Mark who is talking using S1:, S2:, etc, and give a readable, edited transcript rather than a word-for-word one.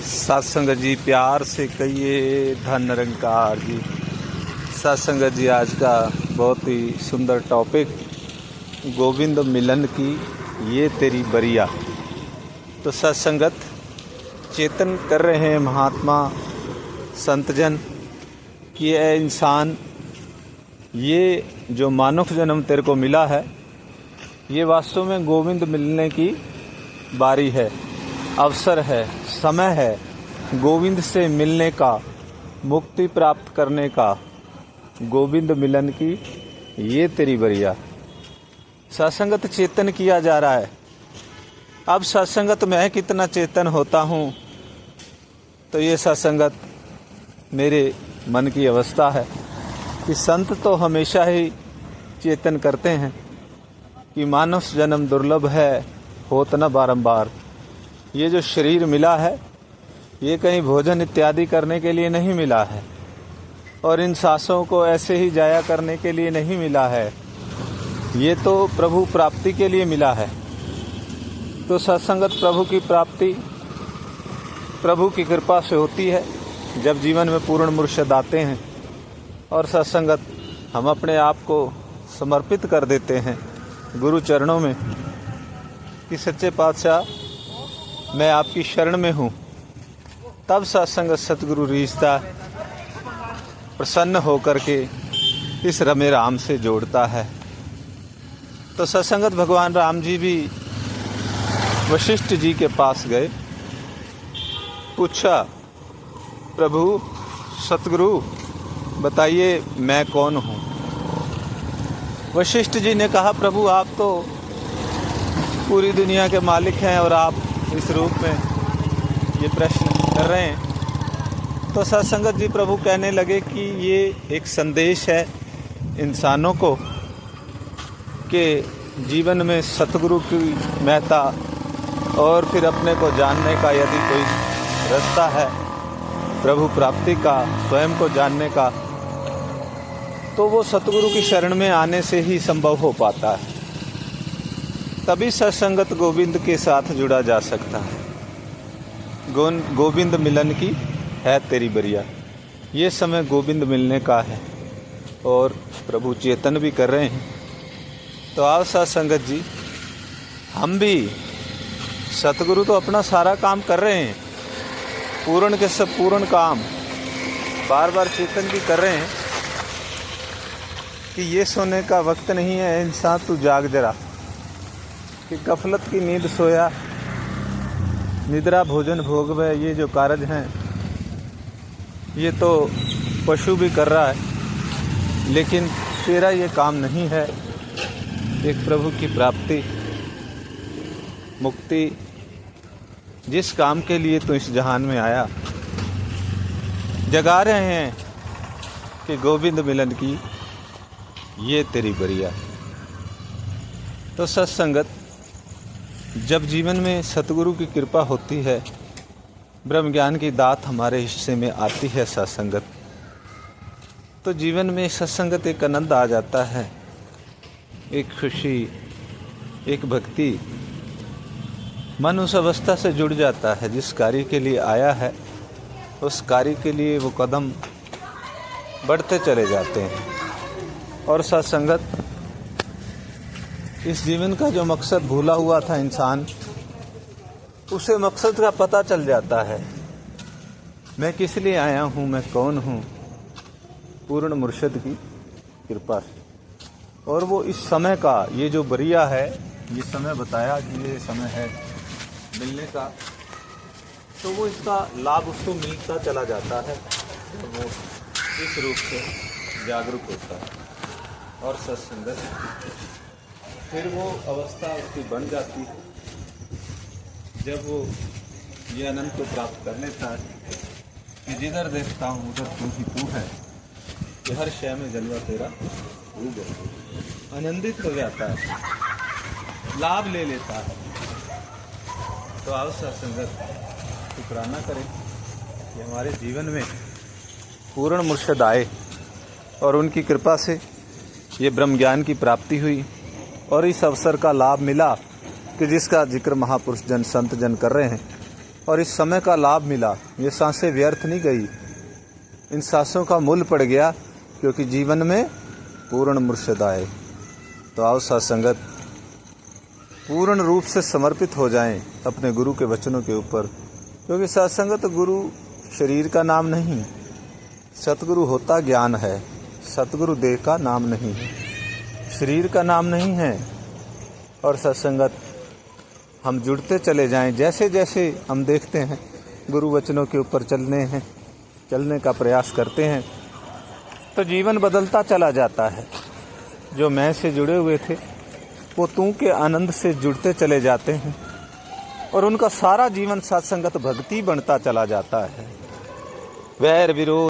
S1: सत्संगत जी प्यार से कहिए धन निरंकार जी। सत्संगत जी आज का बहुत ही सुंदर टॉपिक, गोविंद मिलन की ये तेरी बरिया। तो सत्संगत चेतन कर रहे हैं महात्मा संतजन कि ये इंसान, ये जो मानव जन्म तेरे को मिला है ये वास्तव में गोविंद मिलने की बारी है, अवसर है, समय है गोविंद से मिलने का, मुक्ति प्राप्त करने का। गोविंद मिलन की ये तेरी बरिया। सत्संगत चेतन किया जा रहा है। अब सत्संगत मैं कितना चेतन होता हूँ, तो ये सत्संगत मेरे मन की अवस्था है कि संत तो हमेशा ही चेतन करते हैं कि मानव जन्म दुर्लभ है, होत न बारंबार। ये जो शरीर मिला है ये कहीं भोजन इत्यादि करने के लिए नहीं मिला है, और इन सांसों को ऐसे ही जाया करने के लिए नहीं मिला है। ये तो प्रभु प्राप्ति के लिए मिला है। तो सत्संगत प्रभु की प्राप्ति प्रभु की कृपा से होती है जब जीवन में पूर्ण मुर्शिद आते हैं, और सत्संगत हम अपने आप को समर्पित कर देते हैं गुरु चरणों में कि सच्चे पातशाह मैं आपकी शरण में हूँ। तब सत्संगत सतगुरु रिश्ता प्रसन्न होकर के इस रमे राम से जोड़ता है। तो सत्संगत भगवान राम जी भी वशिष्ठ जी के पास गए, पूछा प्रभु सतगुरु बताइए मैं कौन हूँ। वशिष्ठ जी ने कहा प्रभु आप तो पूरी दुनिया के मालिक हैं और आप इस रूप में ये प्रश्न कर रहे हैं। तो सत्संगत जी प्रभु कहने लगे कि ये एक संदेश है इंसानों को कि जीवन में सतगुरु की महत्ता और फिर अपने को जानने का यदि कोई रास्ता है प्रभु प्राप्ति का, स्वयं को जानने का, तो वो सतगुरु की शरण में आने से ही संभव हो पाता है। तभी सत्संगत गोविंद के साथ जुड़ा जा सकता है। गोविंद मिलन की है तेरी बरिया। ये समय गोविंद मिलने का है और प्रभु चेतन भी कर रहे हैं। तो आओ सत्संगत जी, हम भी, सतगुरु तो अपना सारा काम कर रहे हैं, पूर्ण के सब पूर्ण काम बार बार चेतन भी कर रहे हैं कि ये सोने का वक्त नहीं है इंसान, तू जाग जरा, कि गफलत की नींद सोया, निद्रा भोजन भोग में ये जो कार्य हैं ये तो पशु भी कर रहा है, लेकिन तेरा ये काम नहीं है। एक प्रभु की प्राप्ति, मुक्ति, जिस काम के लिए तो इस जहान में आया, जगा रहे हैं कि गोविंद मिलन की ये तेरी बरिया। तो सत्संगत जब जीवन में सतगुरु की कृपा होती है, ब्रह्म ज्ञान की दात हमारे हिस्से में आती है सत्संगत, तो जीवन में सत्संगत एक आनंद आ जाता है, एक खुशी, एक भक्ति। मन उस अवस्था से जुड़ जाता है जिस कार्य के लिए आया है, उस कार्य के लिए वो कदम बढ़ते चले जाते हैं। और सत्संगत इस जीवन का जो मकसद भूला हुआ था इंसान, उसे मकसद का पता चल जाता है। मैं किस लिए आया हूँ, मैं कौन हूँ, पूर्ण मुर्शिद की कृपा से। और वो इस समय का ये जो बरिया है, ये समय बताया कि ये समय है मिलने का, तो वो इसका लाभ उसको मिलता चला जाता है, तो वो इस रूप से जागरूक होता है। और सत्संगत फिर वो अवस्था उसकी बन जाती है जब वो ये आनंद को प्राप्त कर लेता है कि जिधर देखता हूँ उधर तू ही तू है, कि हर शय में जलवा तेरा तू है। आनंदित हो जाता है, लाभ ले लेता है। तो आओ सत्संगत शुक्राना करें कि हमारे जीवन में पूर्ण मुर्शिद आए और उनकी कृपा से ये ब्रह्म ज्ञान की प्राप्ति हुई और इस अवसर का लाभ मिला कि जिसका जिक्र महापुरुष जन संत जन कर रहे हैं और इस समय का लाभ मिला। ये सांसें व्यर्थ नहीं गई, इन सांसों का मूल्य पड़ गया, क्योंकि जीवन में पूर्ण मुर्शिद आए। तो आओ सत्संगत, पूर्ण रूप से समर्पित हो जाएं अपने गुरु के वचनों के ऊपर, क्योंकि सत्संगत गुरु शरीर का नाम नहीं, सतगुरु होता ज्ञान है। सतगुरु देह का नाम नहीं है, शरीर का नाम नहीं है। और सत्संगत हम जुड़ते चले जाएं, जैसे जैसे हम देखते हैं गुरु वचनों के ऊपर चलने का प्रयास करते हैं, तो जीवन बदलता चला जाता है। जो मैं से जुड़े हुए थे वो तू के आनंद से जुड़ते चले जाते हैं, और उनका सारा जीवन सत्संगत भक्ति बनता चला जाता है। वैर विरोध